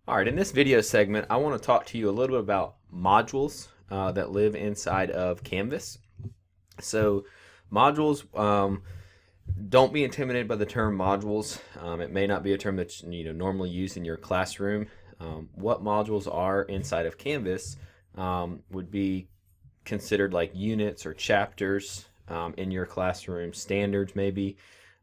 All right, in this video segment, I want to talk to you a little bit about modules that live inside of Canvas. So, modules, don't be intimidated by the term modules. It may not be a term that's normally used in your classroom. What modules are inside of Canvas would be considered like units or chapters in your classroom, standards maybe.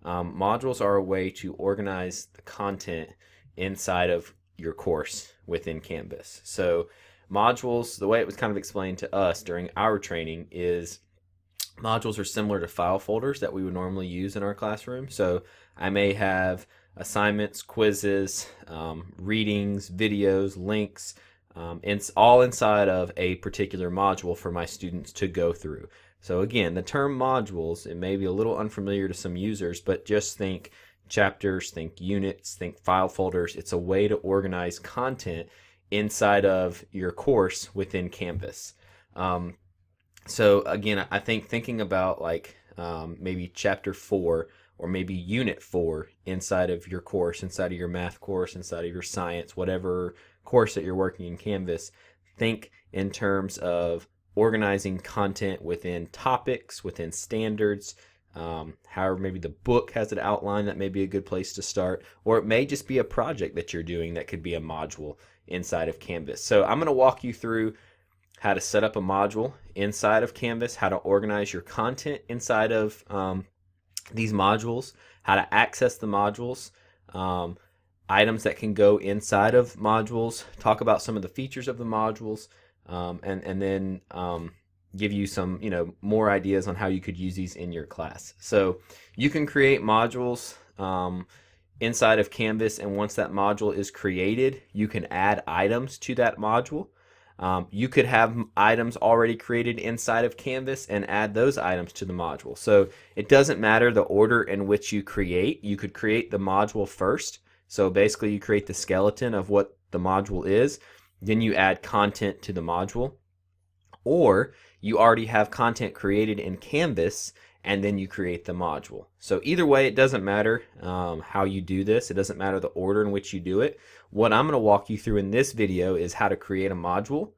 Modules are a way to organize the content inside of your course within Canvas. So modules, the way it was kind of explained to us during our training is modules are similar to file folders that we would normally use in our classroom. So I may have assignments, quizzes, readings, videos, links, it's all inside of a particular module for my students to go through. So again, the term modules, it may be a little unfamiliar to some users, but just think chapters, think units, think file folders. It's a way to organize content inside of your course within Canvas. So again, I think thinking about like maybe chapter 4 or maybe unit 4 inside of your course, inside of your math course, inside of your science, whatever course that you're working in Canvas, think in terms of organizing content within topics, within standards. However, maybe the book has an outline that may be a good place to start, or it may just be a project that you're doing that could be a module inside of Canvas. So I'm going to walk you through how to set up a module inside of Canvas, how to organize your content inside of these modules, how to access the modules, items that can go inside of modules, talk about some of the features of the modules, and then give you some more ideas on how you could use these in your class. So you can create modules inside of Canvas, and once that module is created, you can add items to that module. You could have items already created inside of Canvas and add those items to the module. So it doesn't matter the order in which you create. You could create the module first. So basically you create the skeleton of what the module is, then you add content to the module. Or you already have content created in Canvas and then you create the module. So either way, it doesn't matter how you do this. It doesn't matter the order in which you do it. What I'm going to walk you through in this video is how to create a module,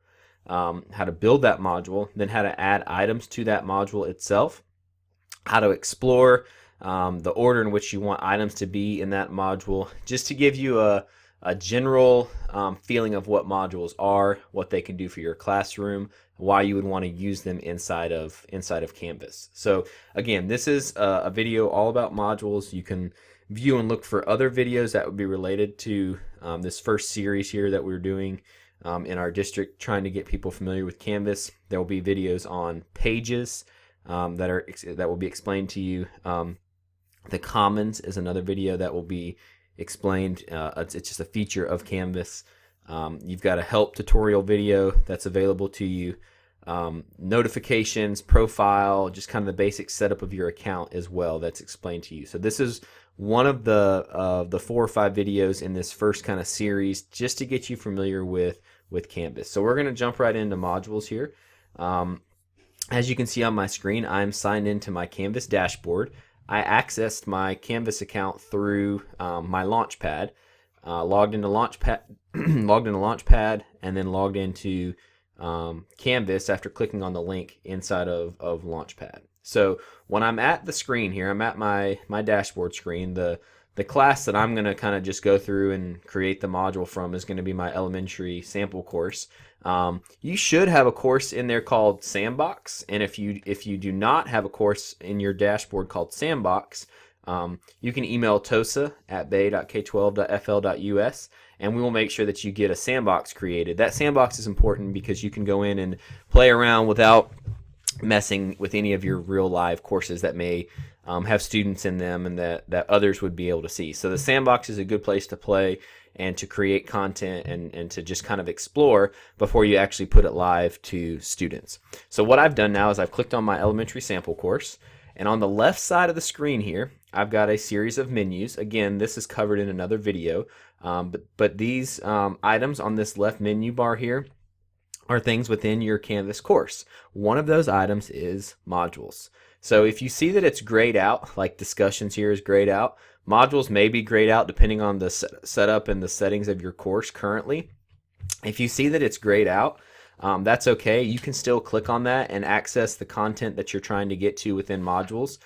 how to build that module, then how to add items to that module itself, how to explore the order in which you want items to be in that module, just to give you a general feeling of what modules are, what they can do for your classroom, why you would want to use them inside of Canvas. So again, this is a video all about modules. You can view and look for other videos that would be related to this first series here that we're doing in our district, trying to get people familiar with Canvas. There will be videos on pages that will be explained to you. The Commons is another video that will be explained. It's just a feature of Canvas. You've got a help tutorial video that's available to you. Notifications, profile, just kind of the basic setup of your account as well, that's explained to you. So this is one of the 4 or 5 videos in this first kind of series, just to get you familiar with Canvas. So we're going to jump right into modules here. As you can see on my screen, I'm signed into my Canvas dashboard. I accessed my Canvas account through my Launchpad, logged into Launchpad, and then logged into Canvas after clicking on the link inside of Launchpad. So when I'm at the screen here, I'm at my dashboard screen. The class that I'm going to kind of just go through and create the module from is going to be my elementary sample course. You should have a course in there called Sandbox, and if you do not have a course in your dashboard called Sandbox, you can email tosa@bay.k12.fl.us, and we will make sure that you get a sandbox created. That sandbox is important because you can go in and play around without messing with any of your real live courses that may have students in them and that others would be able to see. So the sandbox is a good place to play and to create content and to just kind of explore before you actually put it live to students. So what I've done now is I've clicked on my elementary sample course, and on the left side of the screen here, I've got a series of menus. Again, this is covered in another video, but these items on this left menu bar here are things within your Canvas course. One of those items is modules. So if you see that it's grayed out, like discussions here is grayed out, Modules may be grayed out depending on the setup and the settings of your course currently. If you see that it's grayed out, that's okay. You can still click on that and access the content that you're trying to get to within modules.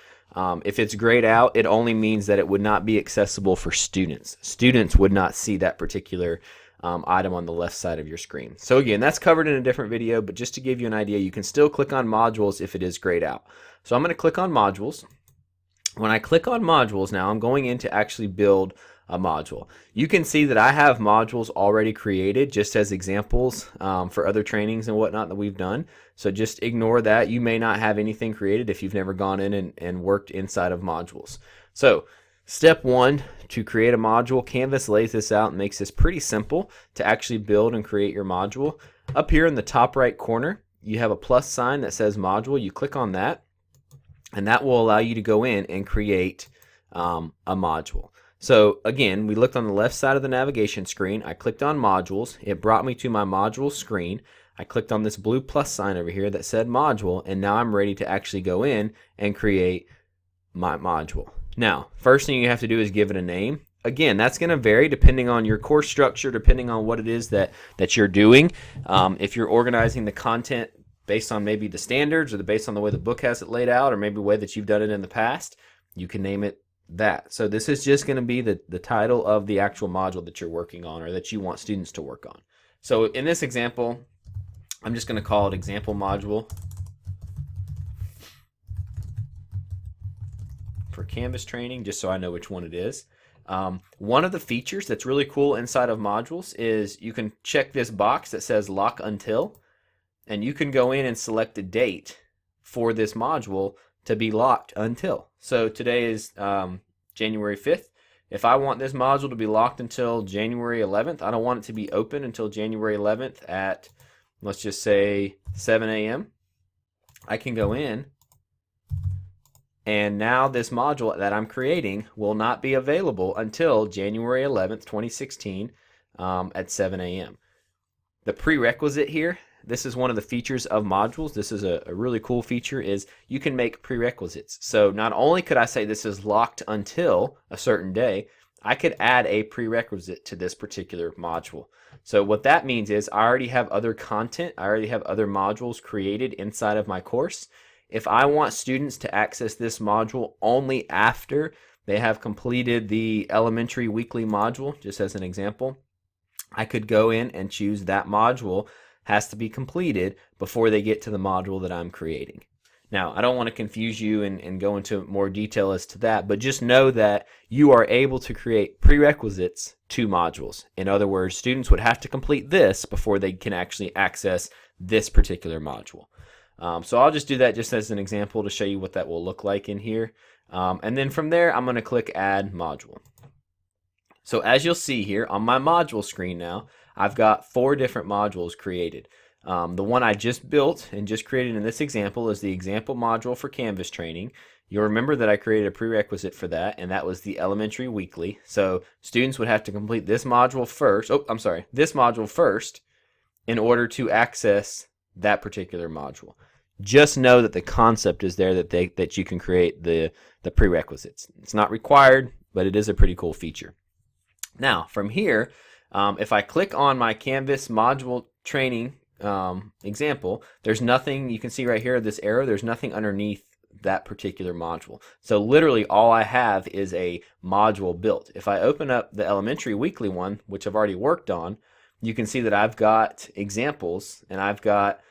If it's grayed out, it only means that it would not be accessible for students. Students would not see that particular item on the left side of your screen. So again, that's covered in a different video, but just to give you an idea, you can still click on modules if it is grayed out. So I'm going to click on modules. When I click on modules now, I'm going in to actually build a module. You can see that I have modules already created just as examples for other trainings and whatnot that we've done. So just ignore that. You may not have anything created if you've never gone in and worked inside of modules. So step one, to create a module, Canvas lays this out and makes this pretty simple to actually build and create your module. Up here in the top right corner, you have a plus sign that says module. You click on that, and that will allow you to go in and create a module. So again, we looked on the left side of the navigation screen. I clicked on modules. It brought me to my module screen. I clicked on this blue plus sign over here that said module, and now I'm ready to actually go in and create my module. Now, first thing you have to do is give it a name. Again, that's going to vary depending on your course structure, depending on what it is that you're doing. If you're organizing the content based on maybe the standards or based on the way the book has it laid out, or maybe the way that you've done it in the past, you can name it that. So this is just going to be the title of the actual module that you're working on or that you want students to work on. So in this example, I'm just going to call it example module for Canvas training, just so I know which one it is. One of the features that's really cool inside of modules is you can check this box that says lock until, and you can go in and select a date for this module to be locked until. So today is January 5th. If I want this module to be locked until January 11th, I don't want it to be open until January 11th at, let's just say, 7 a.m. I can go in, and now this module that I'm creating will not be available until January 11th, 2016 at 7 a.m. The prerequisite here, this is one of the features of modules. This is a really cool feature, is you can make prerequisites. So not only could I say this is locked until a certain day, I could add a prerequisite to this particular module. So what that means is I already have other content, I already have other modules created inside of my course. If I want students to access this module only after they have completed the elementary weekly module, just as an example, I could go in and choose that module has to be completed before they get to the module that I'm creating. Now, I don't want to confuse you and go into more detail as to that, but just know that you are able to create prerequisites to modules. In other words, students would have to complete this before they can actually access this particular module. So I'll just do that just as an example to show you what that will look like in here. And then from there, I'm going to click Add Module. So as you'll see here on my module screen now, I've got 4 different modules created. The one I just built and just created in this example is the example module for Canvas training. You'll remember that I created a prerequisite for that, and that was the elementary weekly. So students would have to complete this module first. This module first in order to access that particular module. Just know that the concept is there that you can create the prerequisites. It's not required, but it is a pretty cool feature. Now, from here, if I click on my Canvas module training example, there's nothing, you can see right here, this arrow, there's nothing underneath that particular module. So literally all I have is a module built. If I open up the elementary weekly one, which I've already worked on, you can see that I've got examples and I've got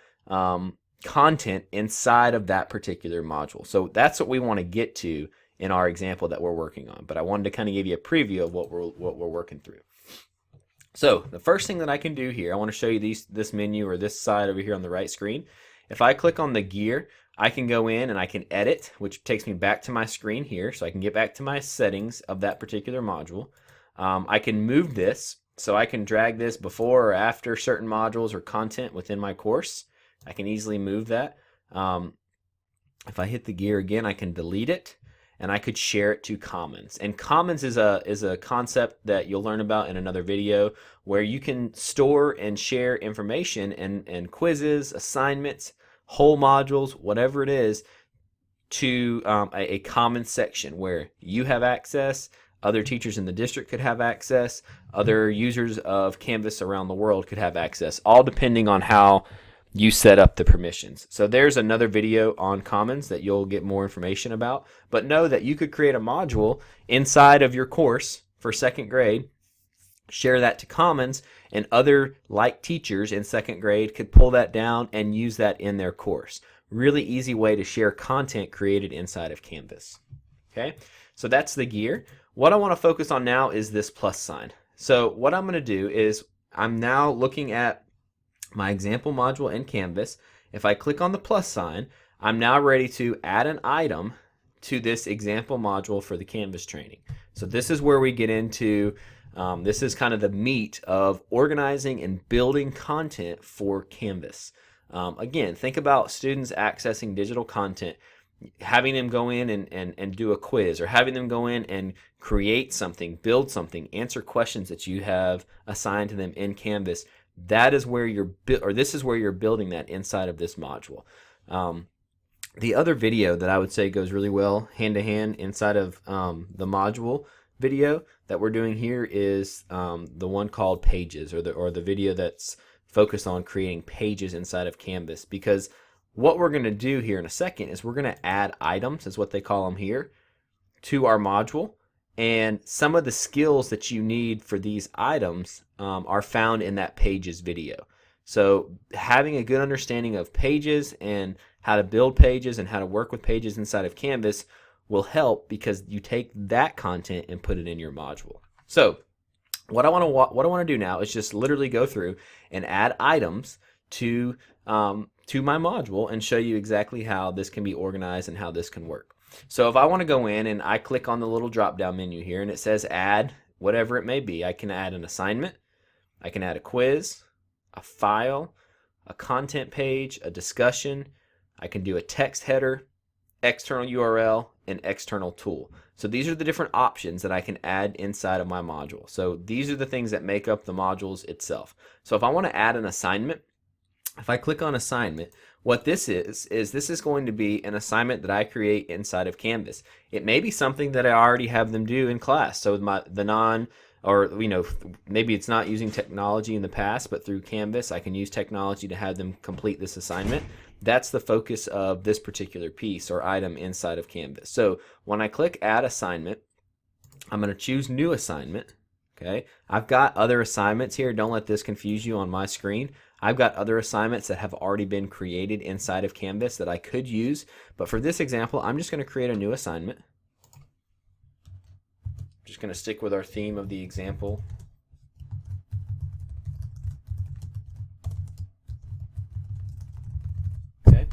content inside of that particular module. So that's what we want to get to in our example that we're working on. But I wanted to kind of give you a preview of what we're working through. So the first thing that I can do here, I want to show you this menu or this side over here on the right screen. If I click on the gear, I can go in and I can edit, which takes me back to my screen here. So I can get back to my settings of that particular module. I can move this, so I can drag this before or after certain modules or content within my course. I can easily move that. If I hit the gear again, I can delete it, and I could share it to Commons. And Commons is a concept that you'll learn about in another video, where you can store and share information and quizzes, assignments, whole modules, whatever it is, to a common section where you have access, Other teachers in the district could have access. Other users of Canvas around the world could have access, all depending on how you set up the permissions. So there's another video on Commons that you'll get more information about. But know that you could create a module inside of your course for second grade, share that to Commons, and other like teachers in second grade could pull that down and use that in their course. Really easy way to share content created inside of Canvas. Okay, so that's the gear. What I want to focus on now is this plus sign. So what I'm going to do is I'm now looking at my example module in Canvas. If I click on the plus sign, I'm now ready to add an item to this example module for the Canvas training. So this is where we get into, this is kind of the meat of organizing and building content for Canvas. Again, think about students accessing digital content, having them go in and do a quiz, or having them go in and create something, build something, answer questions that you have assigned to them in Canvas. That is where this is where you're building that inside of this module. The other video that I would say goes really well hand to hand inside of the module video that we're doing here is the one called Pages, or the video that's focused on creating pages inside of Canvas. Because what we're going to do here in a second is we're going to add items, is what they call them here, to our module. And some of the skills that you need for these items are found in that Pages video. So having a good understanding of pages and how to build pages and how to work with pages inside of Canvas will help, because you take that content and put it in your module. So what I want to do now is just literally go through and add items to my module and show you exactly how this can be organized and how this can work. So if I want to go in and I click on the little drop down menu here and it says add whatever it may be, I can add an assignment, I can add a quiz, a file, a content page, a discussion, I can do a text header, external URL, and external tool. So these are the different options that I can add inside of my module. So these are the things that make up the modules itself. So if I want to add an assignment, if I click on assignment, what this is this is going to be an assignment that I create inside of Canvas. It may be something that I already have them do in class. So maybe it's not using technology in the past, but through Canvas, I can use technology to have them complete this assignment. That's the focus of this particular piece or item inside of Canvas. So when I click add assignment, I'm going to choose new assignment. Okay, I've got other assignments here. Don't let this confuse you on my screen. I've got other assignments that have already been created inside of Canvas that I could use. But for this example, I'm just going to create a new assignment. Just going to stick with our theme of the example. Okay.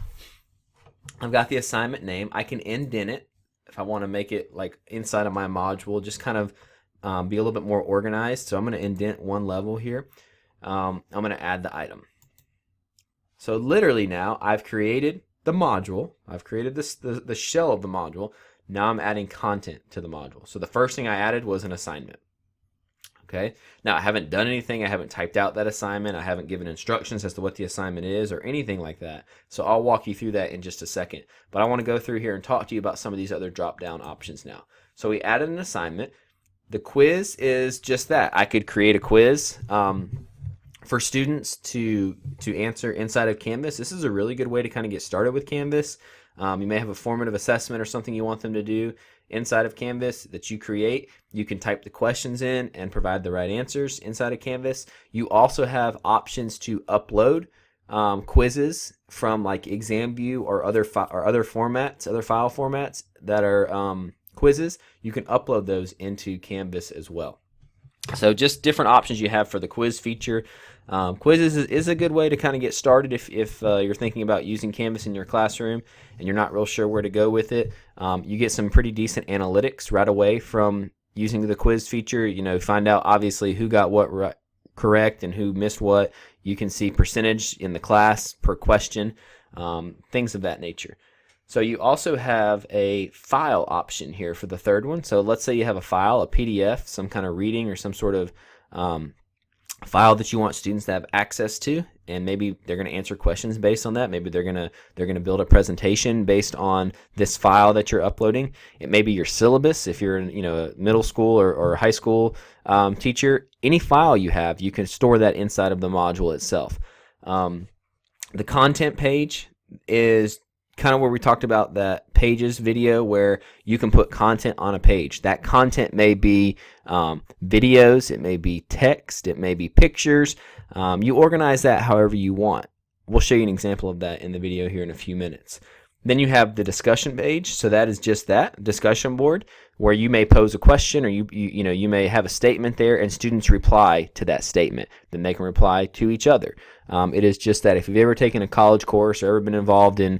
I've got the assignment name. I can indent it if I want to make it like inside of my module, just kind of be a little bit more organized. So I'm going to indent one level here. I'm going to add the item. So literally now I've created the module. I've created the shell of the module. Now I'm adding content to the module. So the first thing I added was an assignment. Okay. Now I haven't done anything. I haven't typed out that assignment. I haven't given instructions as to what the assignment is or anything like that. So I'll walk you through that in just a second. But I want to go through here and talk to you about some of these other drop-down options now. So we added an assignment. The quiz is just that. I could create a quiz for students to answer inside of Canvas. This is a really good way to kind of get started with Canvas. You may have a formative assessment or something you want them to do inside of Canvas that you create. You can type the questions in and provide the right answers inside of Canvas. You also have options to upload quizzes from like ExamView or other file formats that are quizzes. You can upload those into Canvas as well. So just different options you have for the quiz feature. Quizzes is a good way to kind of get started if you're thinking about using Canvas in your classroom and you're not real sure where to go with it. You get some pretty decent analytics right away from using the quiz feature. You know, find out obviously who got what correct and who missed what. You can see percentage in the class per question, things of that nature. So you also have a file option here for the third one. So let's say you have a file, a PDF, some kind of reading or some sort of file that you want students to have access to and maybe they're going to answer questions based on that. Maybe they're going to build a presentation based on this file that you're uploading. It may be your syllabus if you're a middle school or high school teacher. Any file you have, you can store that inside of the module itself. The content page is kind of where we talked about that pages video where you can put content on a page. That content may be videos, it may be text, it may be pictures. You organize that however you want. We'll show you an example of that in the video here in a few minutes. Then you have the discussion page. So that is just that discussion board where you may pose a question, or you may have a statement there and students reply to that statement. Then they can reply to each other. It is just that. If you've ever taken a college course or ever been involved in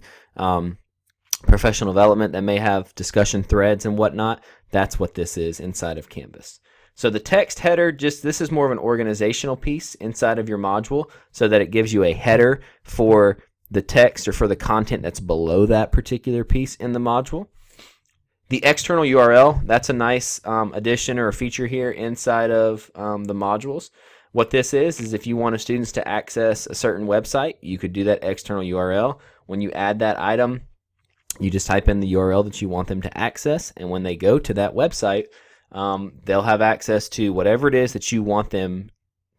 professional development that may have discussion threads and whatnot, that's what this is inside of Canvas. So the text header, this is more of an organizational piece inside of your module so that it gives you a header for the text or for the content that's below that particular piece in the module. The external URL, that's a nice addition or a feature here inside of the modules. What this is if you want students to access a certain website, you could do that external URL. When you add that item, you just type in the URL that you want them to access, and when they go to that website, they'll have access to whatever it is that you want them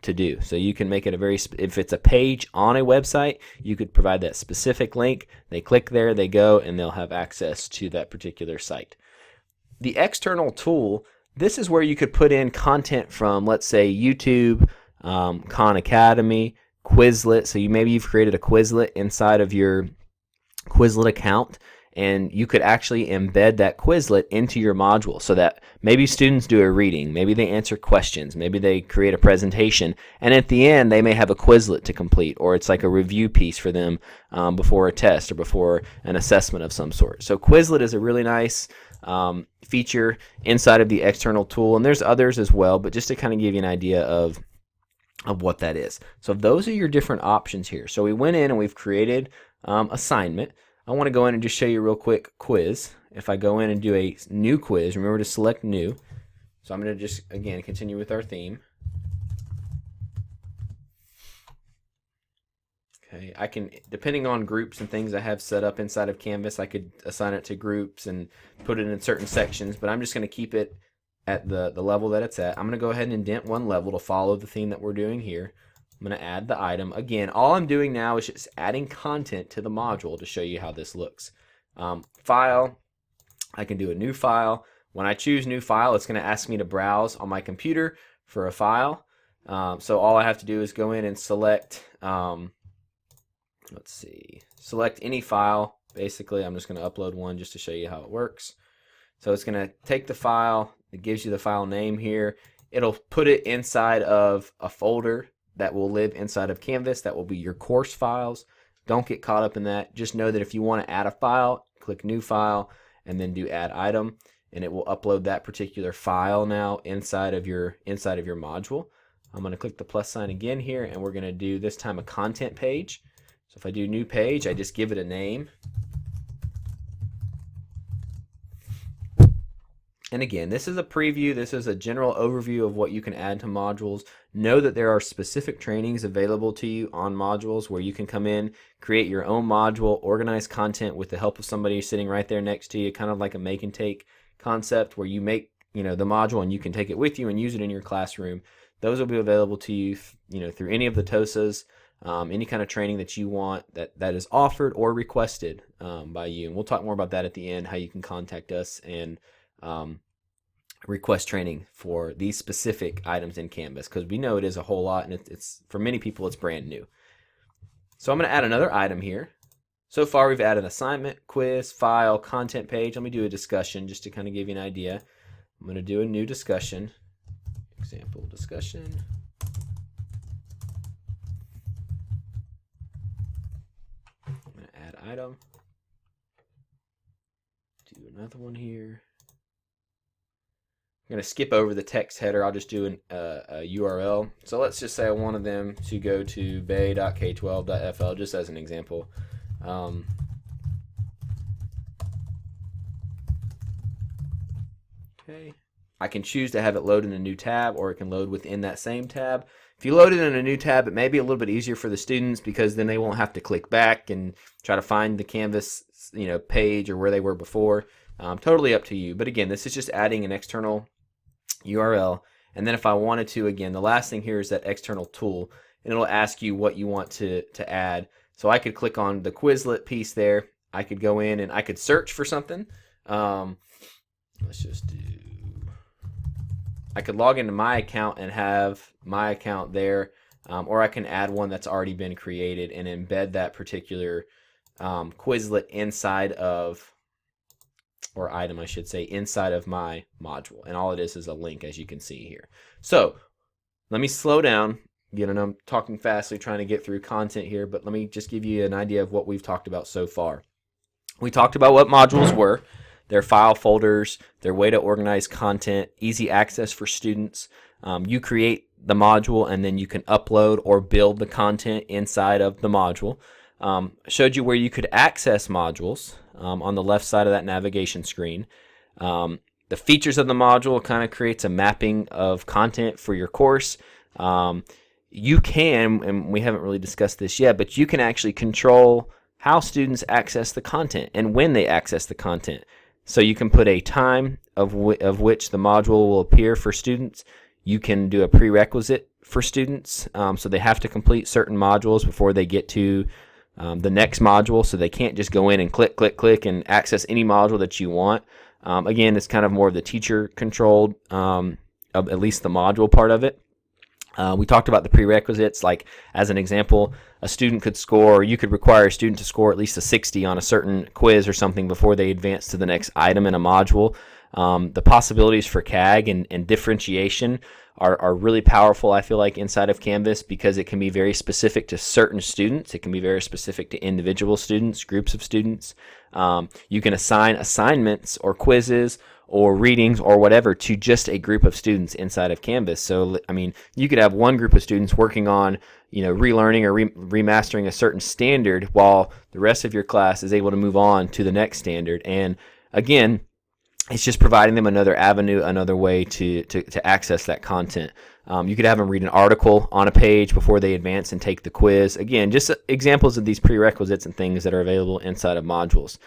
to do. So you can make it if it's a page on a website, you could provide that specific link. They click there, they go, and they'll have access to that particular site. The external tool, this is where you could put in content from, let's say, YouTube, Khan Academy, Quizlet. So maybe you've created a Quizlet inside of your Quizlet account, and you could actually embed that Quizlet into your module so that maybe students do a reading, maybe they answer questions, maybe they create a presentation, and at the end they may have a Quizlet to complete, or it's like a review piece for them before a test or before an assessment of some sort. So Quizlet is a really nice feature inside of the external tool, and there's others as well, but just to kind of give you an idea of what that is. So those are your different options here. So we went in and we've created assignment. I want to go in and just show you real quick quiz. If I go in and do a new quiz, remember to select new. So I'm going to just, again, continue with our theme. Okay, I can, depending on groups and things I have set up inside of Canvas, I could assign it to groups and put it in certain sections, but I'm just going to keep it at the level that it's at. I'm going to go ahead and indent one level to follow the theme that we're doing here. I'm going to add the item. Again, all I'm doing now is just adding content to the module to show you how this looks. File, I can do a new file. When I choose new file, it's going to ask me to browse on my computer for a file. So all I have to do is go in and select, select any file. Basically, I'm just going to upload one just to show you how it works. So it's going to take the file. It gives you the file name here. It'll put it inside of a folder that will live inside of Canvas. That will be your course files. Don't get caught up in that. Just know that if you want to add a file, click new file and then do add item, and it will upload that particular file now inside of your module. I'm going to click the plus sign again here, and we're going to do this time a content page. So if I do new page, I just give it a name. And again, this is a preview. This is a general overview of what you can add to modules. Know that there are specific trainings available to you on modules where you can come in, create your own module, organize content with the help of somebody sitting right there next to you, kind of like a make and take concept where you make the module and you can take it with you and use it in your classroom. Those will be available to you, through any of the TOSAs, any kind of training that you want that is offered or requested by you. And we'll talk more about that at the end, how you can contact us and request training for these specific items in Canvas, because we know it is a whole lot, and it's for many people it's brand new. So I'm going to add another item here. So far we've added assignment, quiz, file, content page. Let me do a discussion just to kind of give you an idea. I'm going to do a new discussion. Example discussion. I'm going to add item. Do another one here. I'm going to skip over the text header. I'll just do a URL. So let's just say I wanted them to go to bay.k12.fl just as an example. Okay. I can choose to have it load in a new tab, or it can load within that same tab. If you load it in a new tab, it may be a little bit easier for the students because then they won't have to click back and try to find the Canvas, page or where they were before. Totally up to you. But again, this is just adding an external URL. And then if I wanted to, again, the last thing here is that external tool, and it'll ask you what you want to add. So I could click on the Quizlet piece there. I could go in and I could search for something. Let's just do, I could log into my account and have my account there, or I can add one that's already been created and embed that particular Quizlet inside of, or item I should say, inside of my module. And all it is a link, as you can see here. So let me slow down. I'm talking fastly trying to get through content here, but let me just give you an idea of what we've talked about so far. We talked about what modules were, their file folders, their way to organize content, easy access for students. You create the module and then you can upload or build the content inside of the module. Showed you where you could access modules on the left side of that navigation screen. The features of the module kind of creates a mapping of content for your course. You can, and we haven't really discussed this yet, but you can actually control how students access the content and when they access the content. So you can put a time of which the module will appear for students. You can do a prerequisite for students, so they have to complete certain modules before they get to the next module, so they can't just go in and click, click, click and access any module that you want. Again, it's kind of more of the teacher controlled, of at least the module part of it. We talked about the prerequisites, like as an example, a student could score, or you could require a student to score at least a 60 on a certain quiz or something before they advance to the next item in a module. The possibilities for CAG and differentiation are really powerful, I feel like, inside of Canvas, because it can be very specific to certain students. It can be very specific to individual students, groups of students. You can assign assignments or quizzes or readings or whatever to just a group of students inside of Canvas. So, I mean, you could have one group of students working on, relearning or remastering a certain standard while the rest of your class is able to move on to the next standard. And again, it's just providing them another avenue, another way to access that content. You could have them read an article on a page before they advance and take the quiz. Again, just examples of these prerequisites and things that are available inside of modules.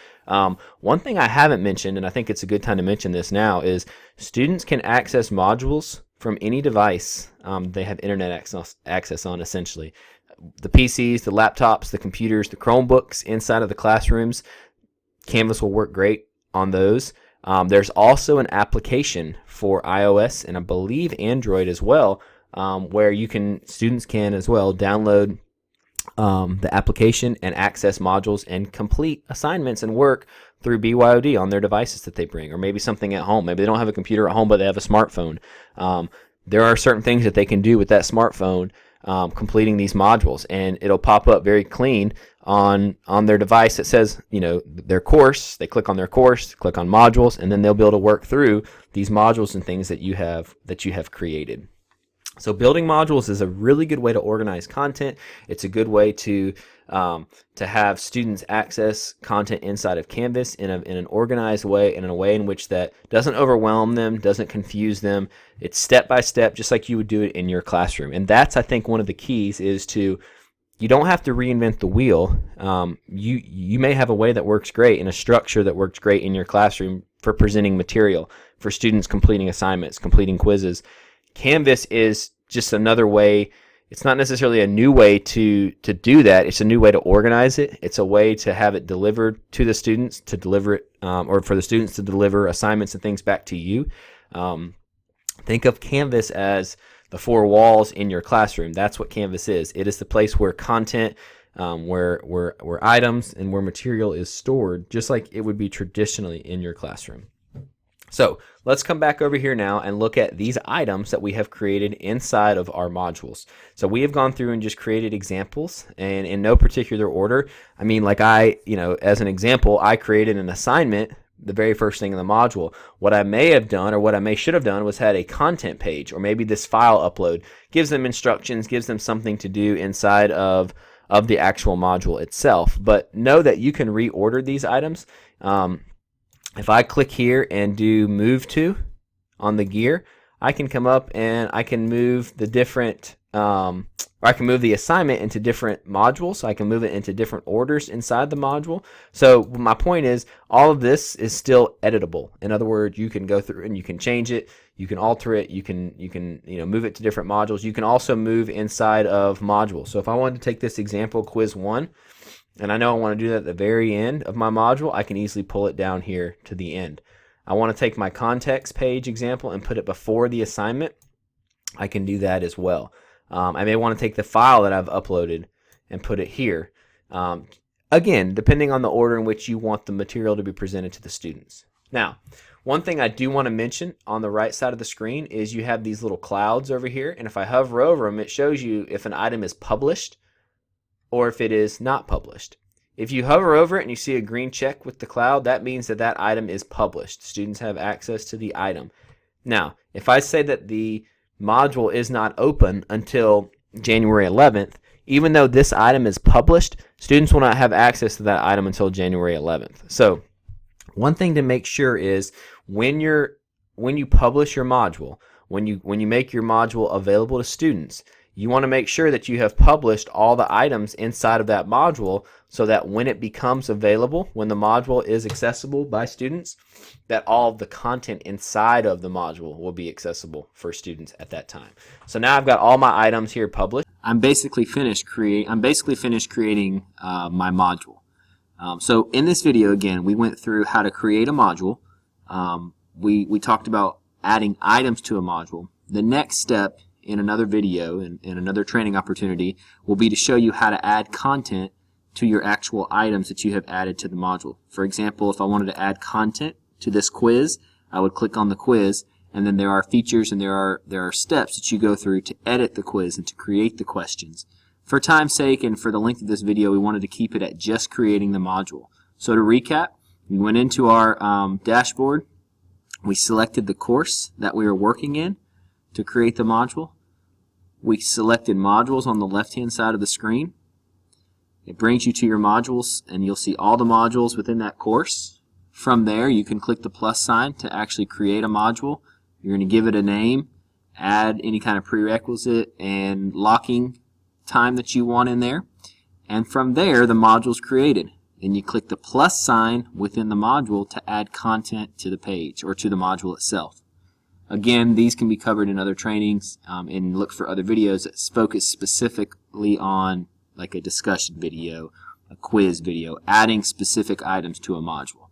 One thing I haven't mentioned, and I think it's a good time to mention this now, is students can access modules from any device they have internet access on, essentially. The PCs, the laptops, the computers, the Chromebooks inside of the classrooms, Canvas will work great on those. There's also an application for iOS and I believe Android as well, where students can as well download the application and access modules and complete assignments and work through BYOD on their devices that they bring, or maybe something at home. Maybe they don't have a computer at home, but they have a smartphone. There are certain things that they can do with that smartphone, completing these modules, and it'll pop up very clean on their device that says, their course. They click on their course, click on modules, and then they'll be able to work through these modules and things that you have created. So building modules is a really good way to organize content. It's a good way to have students access content inside of Canvas in an organized way, and in a way in which that doesn't overwhelm them, doesn't confuse them. It's step by step, just like you would do it in your classroom. And that's, I think, one of the keys is you don't have to reinvent the wheel. You may have a way that works great and a structure that works great in your classroom for presenting material, for students completing assignments, completing quizzes. Canvas is just another way. It's not necessarily a new way to do that. It's a new way to organize it. It's a way to have it delivered to the students, to deliver it, or for the students to deliver assignments and things back to you. Think of Canvas as the four walls in your classroom. That's what Canvas is. It is the place where content, where items and where material is stored, just like it would be traditionally in your classroom. So let's come back over here now and look at these items that we have created inside of our modules. So we have gone through and just created examples, and in no particular order. I mean, like as an example, I created an assignment the very first thing in the module. What I may have done, or what I should have done, was had a content page, or maybe this file upload gives them instructions, gives them something to do inside of the actual module itself. But know that you can reorder these items. If I click here and do move to on the gear, I can come up and I can move the different or I can move the assignment into different modules. So I can move it into different orders inside the module. So my point is, all of this is still editable. In other words, you can go through and you can change it, you can alter it, you can move it to different modules. You can also move inside of modules. So if I wanted to take this example, quiz 1, and I know I want to do that at the very end of my module, I can easily pull it down here to the end. I want to take my context page example and put it before the assignment. I can do that as well. I may want to take the file that I've uploaded and put it here. Again, depending on the order in which you want the material to be presented to the students. Now, one thing I do want to mention on the right side of the screen is you have these little clouds over here, and if I hover over them, it shows you if an item is published or if it is not published. If you hover over it and you see a green check with the cloud, that means that that item is published. Students have access to the item. Now, if I say that the module is not open until January 11th, even though this item is published, students will not have access to that item until January 11th. So one thing to make sure is when you publish your module, when you make your module available to students, you want to make sure that you have published all the items inside of that module so that when it becomes available, when the module is accessible by students, that all of the content inside of the module will be accessible for students at that time. So now I've got all my items here published. I'm basically finished creating my module. So in this video, again, we went through how to create a module. We talked about adding items to a module. The next step in another video, in another training opportunity, will be to show you how to add content to your actual items that you have added to the module. For example, if I wanted to add content to this quiz, I would click on the quiz, and then there are features and there are steps that you go through to edit the quiz and to create the questions. For time's sake and for the length of this video, we wanted to keep it at just creating the module. So to recap, we went into our dashboard, we selected the course that we were working in to create the module. We selected modules on the left-hand side of the screen. It brings you to your modules, and you'll see all the modules within that course. From there, you can click the plus sign to actually create a module. You're going to give it a name, add any kind of prerequisite and locking time that you want in there. And from there, the module is created. Then you click the plus sign within the module to add content to the page or to the module itself. Again, these can be covered in other trainings, and look for other videos that focus specifically on like a discussion video, a quiz video, adding specific items to a module.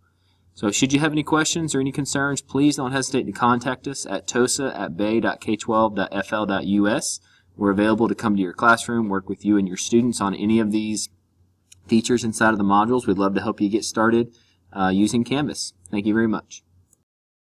So should you have any questions or any concerns, please don't hesitate to contact us at tosa@bay.k12.fl.us. We're available to come to your classroom, work with you and your students on any of these features inside of the modules. We'd love to help you get started using Canvas. Thank you very much.